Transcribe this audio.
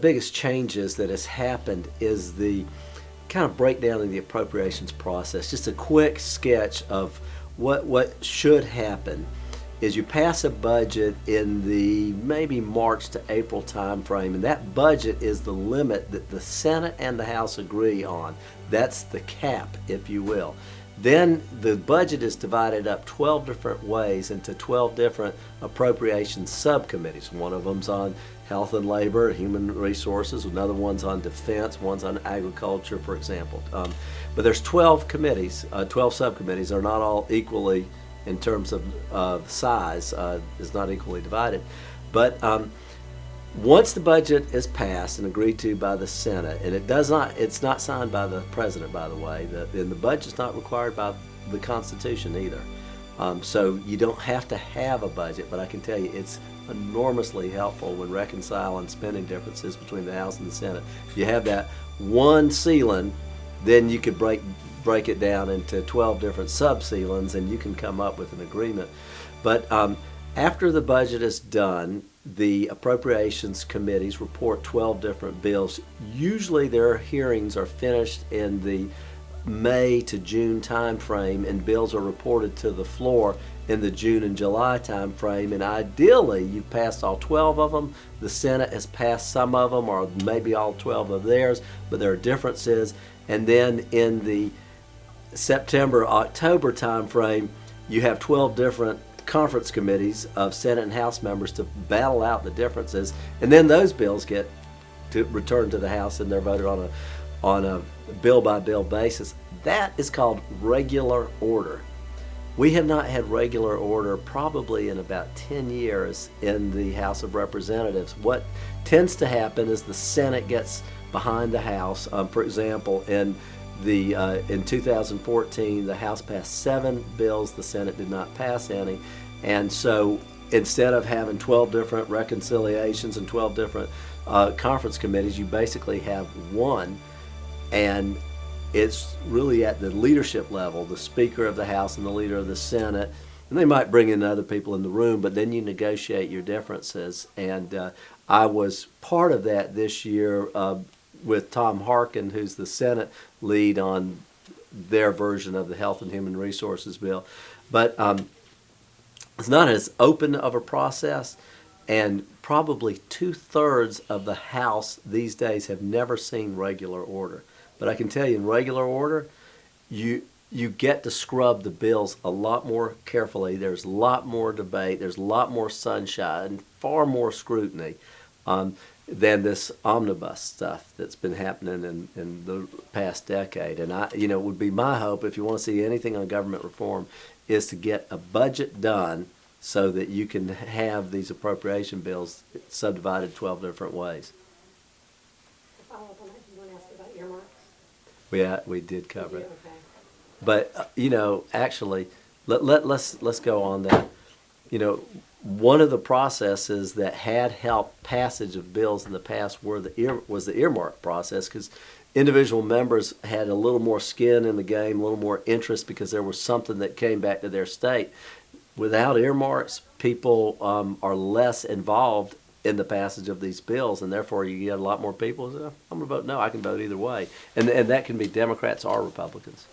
biggest changes that has happened is the kind of breakdown of the appropriations process. Just a quick sketch of what should happen is you pass a budget in the maybe March to April time frame, and that budget is the limit that the Senate and the House agree on. That's the cap, if you will. Then the budget is divided up 12 different ways into 12 different appropriations subcommittees. One of them's on health and labor, human resources, another one's on defense, one's on agriculture, for example. But there's 12 committees, 12 subcommittees. They're not all equally in terms of size, is not equally divided. But once the budget is passed and agreed to by the Senate, and it's not signed by the President, by the way, and the budget's not required by the Constitution either. So you don't have to have a budget, but I can tell you it's enormously helpful when reconciling spending differences between the House and the Senate. If you have that one ceiling, then you could break it down into 12 different sub-ceilings, and you can come up with an agreement. But after the budget is done, the appropriations committees report 12 different bills. Usually their hearings are finished in the May to June time frame, and bills are reported to the floor in the June and July time frame. And ideally, you've passed all 12 of them. The Senate has passed some of them, or maybe all 12 of theirs, but there are differences. And then in the September-October time frame, you have 12 different conference committees of Senate and House members to battle out the differences, and then those bills get to return to the House, and they're voted on a bill-by-bill basis. That is called regular order. We have not had regular order probably in about 10 years in the House of Representatives. What tends to happen is the Senate gets behind the House. For example, in 2014, the House passed 7 bills. The Senate did not pass any. And so instead of having 12 different reconciliations and 12 different conference committees, you basically have one. And it's really at the leadership level, the Speaker of the House and the leader of the Senate. And they might bring in other people in the room, but then you negotiate your differences. And I was part of that this year with Tom Harkin, who's the Senate lead on their version of the Health and Human Resources bill. But it's not as open of a process, and probably 2/3 of the House these days have never seen regular order. But I can tell you, in regular order, you get to scrub the bills a lot more carefully. There's a lot more debate. There's a lot more sunshine, far more scrutiny than this omnibus stuff that's been happening in the past decade. And it would be my hope, if you want to see anything on government reform, is to get a budget done so that you can have these appropriation bills subdivided 12 different ways. To follow up on that, do you want to ask about earmarks? We did cover it. Okay. But actually, let's go on that. One of the processes that had helped passage of bills in the past was the earmark process, because individual members had a little more skin in the game, a little more interest, because there was something that came back to their state. Without earmarks, people are less involved in the passage of these bills, and therefore you get a lot more people who say, I'm going to vote no, I can vote either way. And that can be Democrats or Republicans.